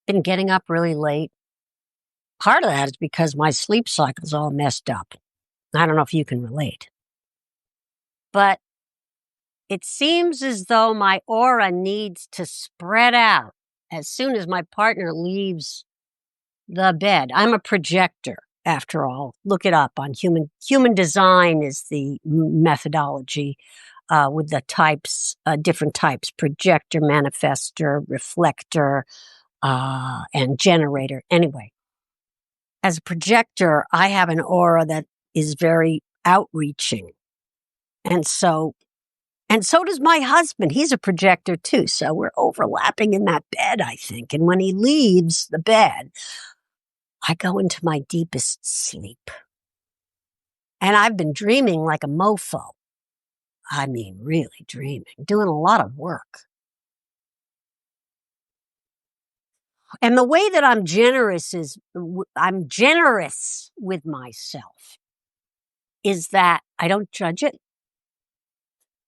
been getting up really late. Part of that is because my sleep cycle's all messed up. I don't know if you can relate. But it seems as though my aura needs to spread out as soon as my partner leaves the bed. I'm a projector, after all. Look it up on human design is the methodology with the types, different types: projector, manifestor, reflector, and generator. Anyway, as a projector, I have an aura that is very outreaching. And so does my husband. He's a projector too. So we're overlapping in that bed, I think. And when he leaves the bed, I go into my deepest sleep. And I've been dreaming like a mofo. I mean, really dreaming, doing a lot of work. And the way that I'm generous with myself is that I don't judge it.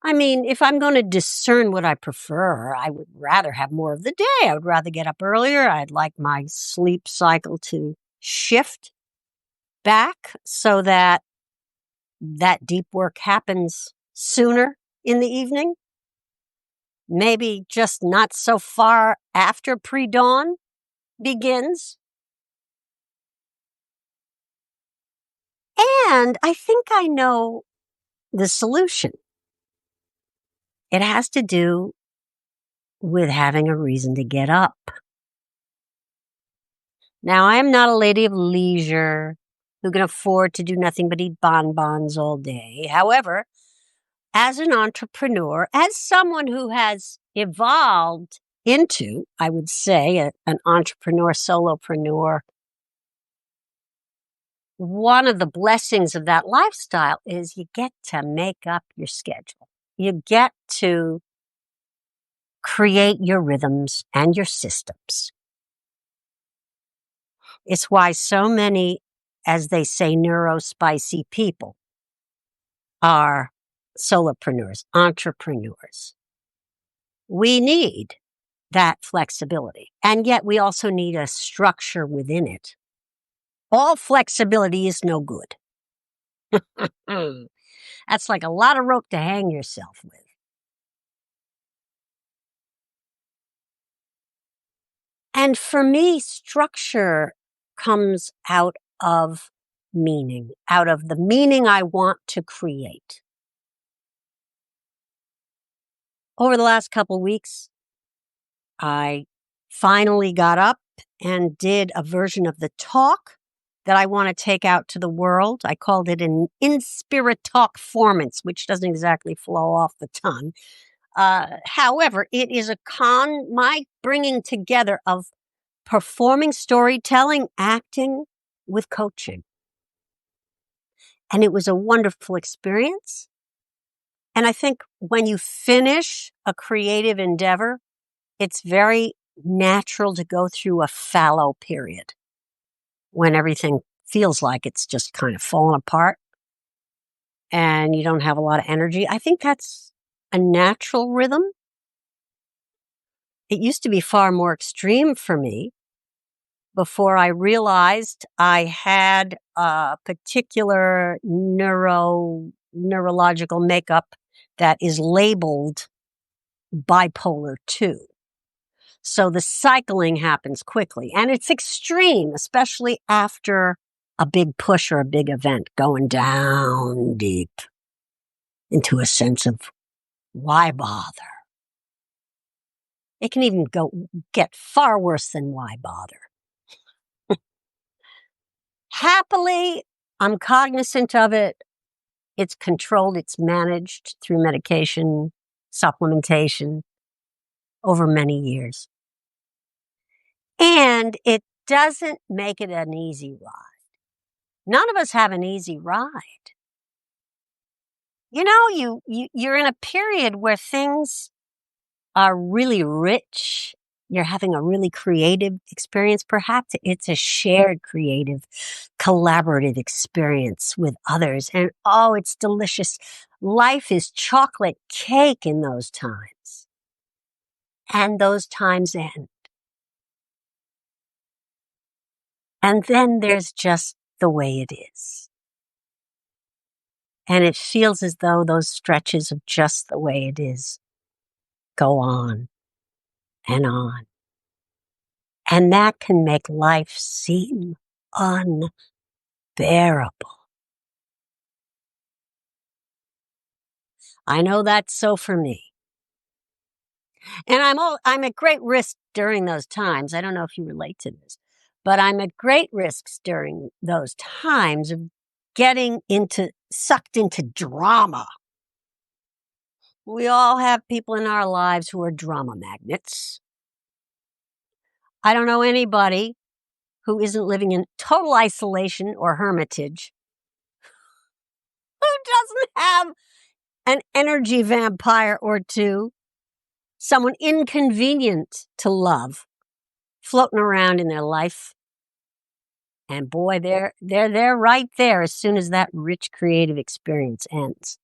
I mean, if I'm going to discern what I prefer, I would rather have more of the day. I would rather get up earlier. I'd like my sleep cycle to shift back so that deep work happens sooner in the evening. Maybe just not so far after pre-dawn begins. And I think I know the solution. It has to do with having a reason to get up. Now, I am not a lady of leisure who can afford to do nothing but eat bonbons all day. However, as an entrepreneur, as someone who has evolved into, I would say, an entrepreneur, solopreneur, one of the blessings of that lifestyle is you get to make up your schedule. You get to create your rhythms and your systems. It's why so many, as they say, neurospicy people are solopreneurs, entrepreneurs. We need that flexibility, and yet we also need a structure within it. All flexibility is no good. That's like a lot of rope to hang yourself with. And for me, structure comes out of meaning, out of the meaning I want to create. Over the last couple of weeks, I finally got up and did a version of the talk that I want to take out to the world. I called it an in-spirit talk formance, which doesn't exactly flow off the tongue. However, it is my bringing together of performing, storytelling, acting with coaching. And it was a wonderful experience. And I think when you finish a creative endeavor, it's very natural to go through a fallow period when everything feels like it's just kind of falling apart and you don't have a lot of energy. I think that's a natural rhythm. It used to be far more extreme for me before I realized I had a particular neurological makeup that is labeled bipolar 2. So the cycling happens quickly, and it's extreme, especially after a big push or a big event, going down deep into a sense of why bother? It can even get far worse than why bother. Happily, I'm cognizant of it. It's controlled, it's managed through medication, supplementation over many years. And it doesn't make it an easy ride. None of us have an easy ride. You know, you're in a period where things are really rich. You're having a really creative experience. Perhaps it's a shared creative, collaborative experience with others. And oh, it's delicious. Life is chocolate cake in those times. And those times end. And then there's just the way it is. And it feels as though those stretches of just the way it is go on and on. And that can make life seem unbearable. I know that's so for me. And I'm at great risk during those times. I don't know if you relate to this, but I'm at great risks during those times of getting sucked into drama. We all have people in our lives who are drama magnets. I don't know anybody who isn't living in total isolation or hermitage who doesn't have an energy vampire or two, someone inconvenient to love, floating around in their life. And boy, they're there right there as soon as that rich creative experience ends.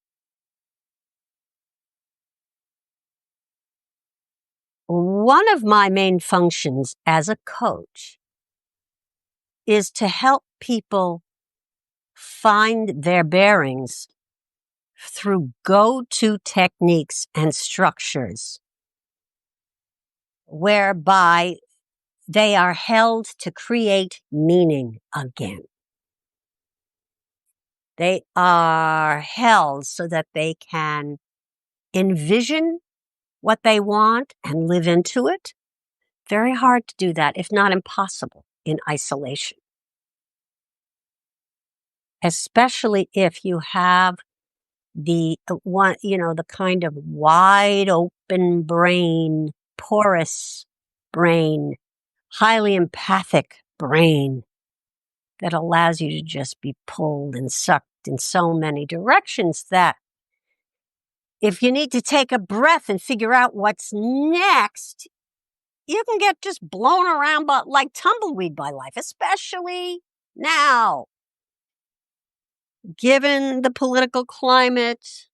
One of my main functions as a coach is to help people find their bearings through go-to techniques and structures whereby they are held to create meaning again. They are held so that they can envision what they want and live into it. Very hard to do that, if not impossible, in isolation. Especially if you have the kind of wide open brain, porous brain, highly empathic brain that allows you to just be pulled and sucked in so many directions that if you need to take a breath and figure out what's next, you can get just blown around like tumbleweed by life, especially now. Given the political climate,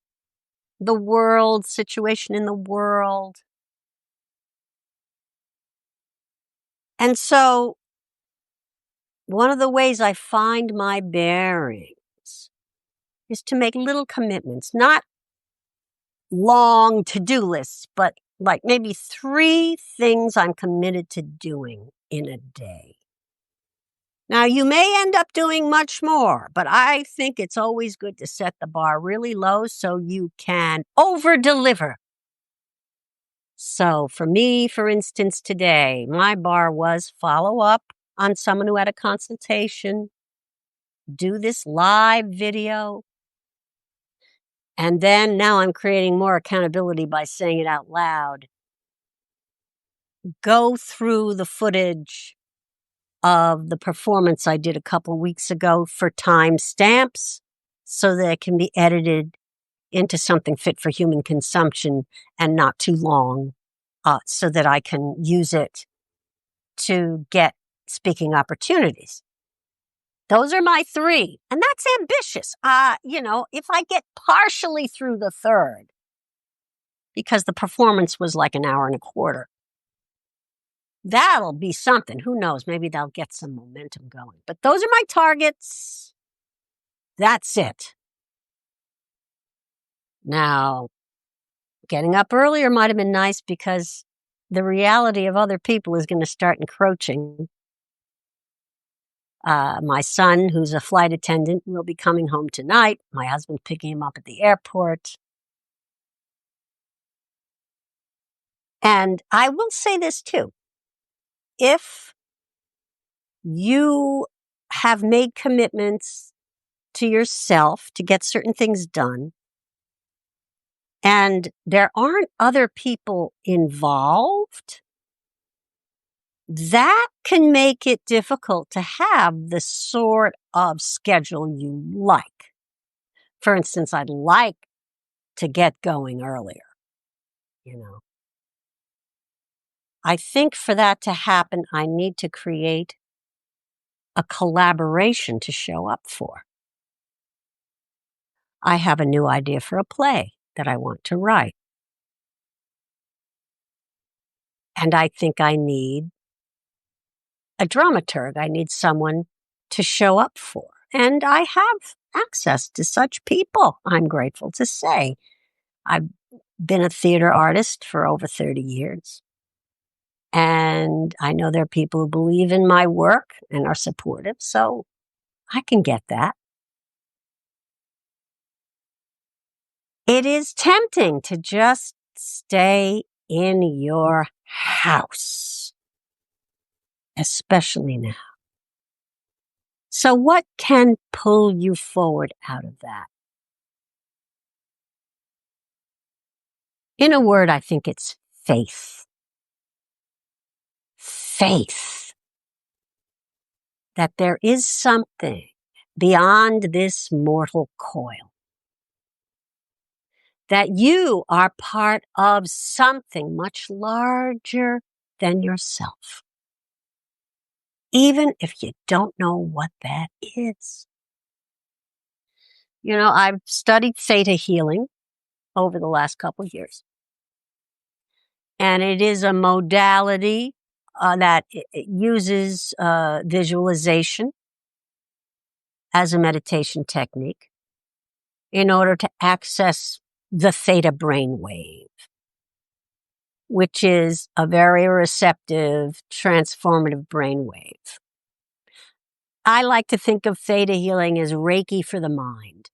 the world situation in the world. And so one of the ways I find my bearings is to make little commitments, not long to-do lists, but like maybe 3 things I'm committed to doing in a day. Now, you may end up doing much more, but I think it's always good to set the bar really low so you can over-deliver. So for me, for instance, today, my bar was follow up on someone who had a consultation, do this live video, and then now I'm creating more accountability by saying it out loud. Go through the footage of the performance I did a couple weeks ago for time stamps so that it can be edited into something fit for human consumption and not too long, so that I can use it to get speaking opportunities. Those are my 3, and that's ambitious. If I get partially through the 3rd, because the performance was like an hour and a quarter, that'll be something. Who knows? Maybe they'll get some momentum going. But those are my targets. That's it. Now, getting up earlier might have been nice because the reality of other people is going to start encroaching. My son, who's a flight attendant, will be coming home tonight. My husband picking him up at the airport. And I will say this too. If you have made commitments to yourself to get certain things done, and there aren't other people involved, that can make it difficult to have the sort of schedule you like. For instance, I'd like to get going earlier, I think for that to happen, I need to create a collaboration to show up for. I have a new idea for a play that I want to write. And I think I need a dramaturg. I need someone to show up for. And I have access to such people, I'm grateful to say. I've been a theater artist for over 30 years. And I know there are people who believe in my work and are supportive, so I can get that. It is tempting to just stay in your house, especially now. So what can pull you forward out of that? In a word, I think it's faith. Faith that there is something beyond this mortal coil. That you are part of something much larger than yourself. Even if you don't know what that is. You know, I've studied theta healing over the last couple of years. And it is a modality that it uses visualization as a meditation technique in order to access the theta brainwave, which is a very receptive, transformative brainwave. I like to think of theta healing as Reiki for the mind.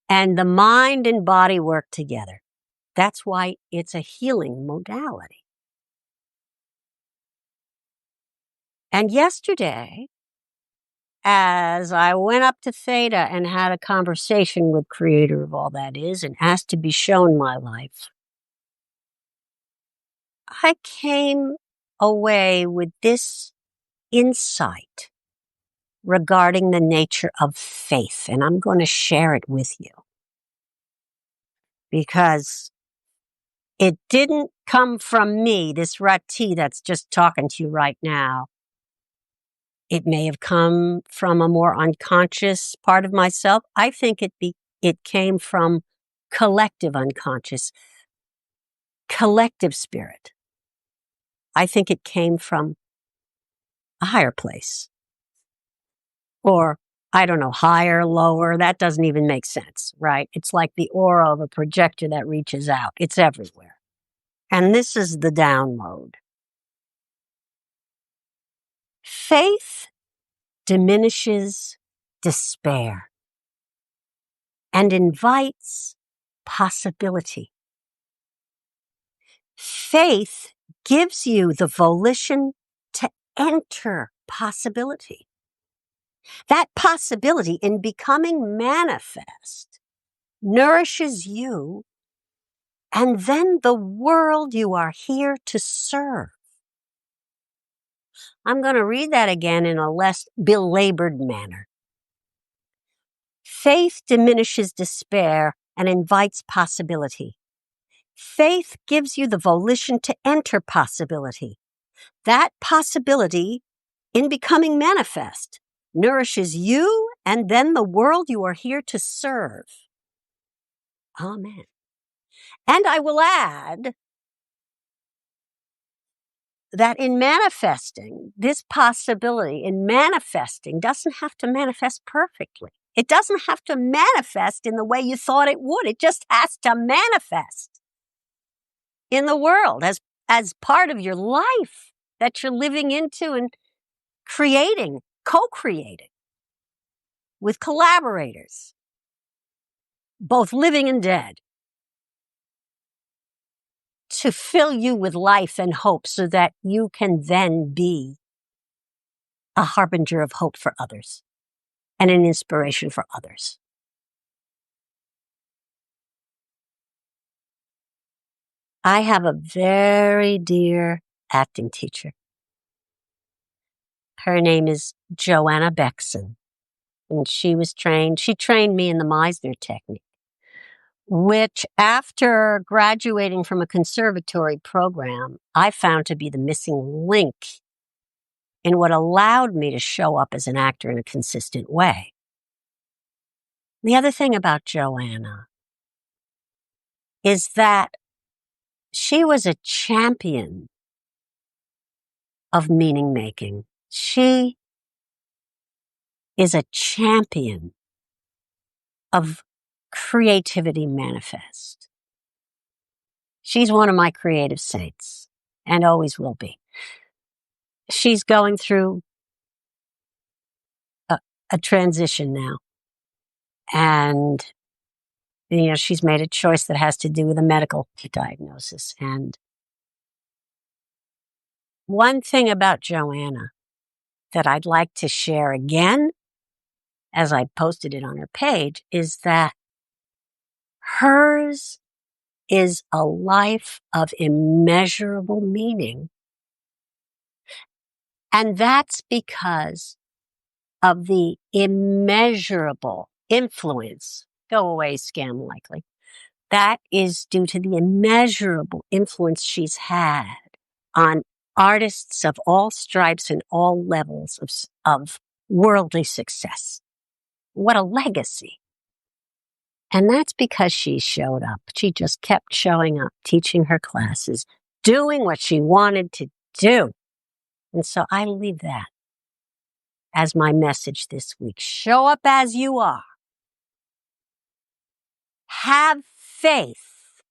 And the mind and body work together. That's why it's a healing modality. And yesterday, as I went up to Theta and had a conversation with Creator of all that is and asked to be shown my life, I came away with this insight regarding the nature of faith, and I'm going to share it with you because it didn't come from me, this Rahti that's just talking to you right now. It may have come from a more unconscious part of myself. I think it came from collective unconscious, collective spirit. I think it came from a higher place. Or, I don't know, higher, lower, that doesn't even make sense, right? It's like the aura of a projector that reaches out. It's everywhere. And this is the download. Faith diminishes despair and invites possibility. Faith gives you the volition to enter possibility. That possibility in becoming manifest nourishes you and then the world you are here to serve. I'm going to read that again in a less belabored manner. Faith diminishes despair and invites possibility. Faith gives you the volition to enter possibility. That possibility, in becoming manifest, nourishes you and then the world you are here to serve. Amen. And I will add that in manifesting this possibility, in manifesting, doesn't have to manifest perfectly. It doesn't have to manifest in the way you thought it would. It just has to manifest in the world as part of your life that you're living into and creating, co-creating with collaborators, both living and dead, to fill you with life and hope so that you can then be a harbinger of hope for others and an inspiration for others. I have a very dear acting teacher. Her name is Joanna Beckson, and she trained me in the Meisner technique, which after graduating from a conservatory program, I found to be the missing link in what allowed me to show up as an actor in a consistent way. The other thing about Joanna is that she was a champion of meaning making. She is a champion of creativity manifest. She's one of my creative saints and always will be. She's going through a transition now. And, she's made a choice that has to do with a medical diagnosis. And one thing about Joanna that I'd like to share again, as I posted it on her page, is that hers is a life of immeasurable meaning. And that's because of the immeasurable influence, go away, scam likely. That is due to the immeasurable influence she's had on artists of all stripes and all levels of worldly success. What a legacy. And that's because she showed up. She just kept showing up, teaching her classes, doing what she wanted to do. And so I leave that as my message this week. Show up as you are. Have faith.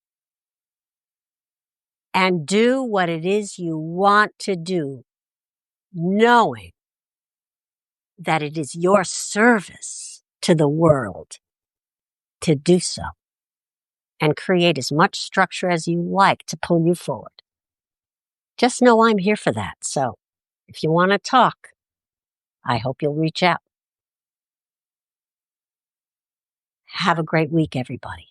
And do what it is you want to do, knowing that it is your service to the world to do so. And create as much structure as you like to pull you forward. Just know I'm here for that. So if you want to talk, I hope you'll reach out. Have a great week, everybody.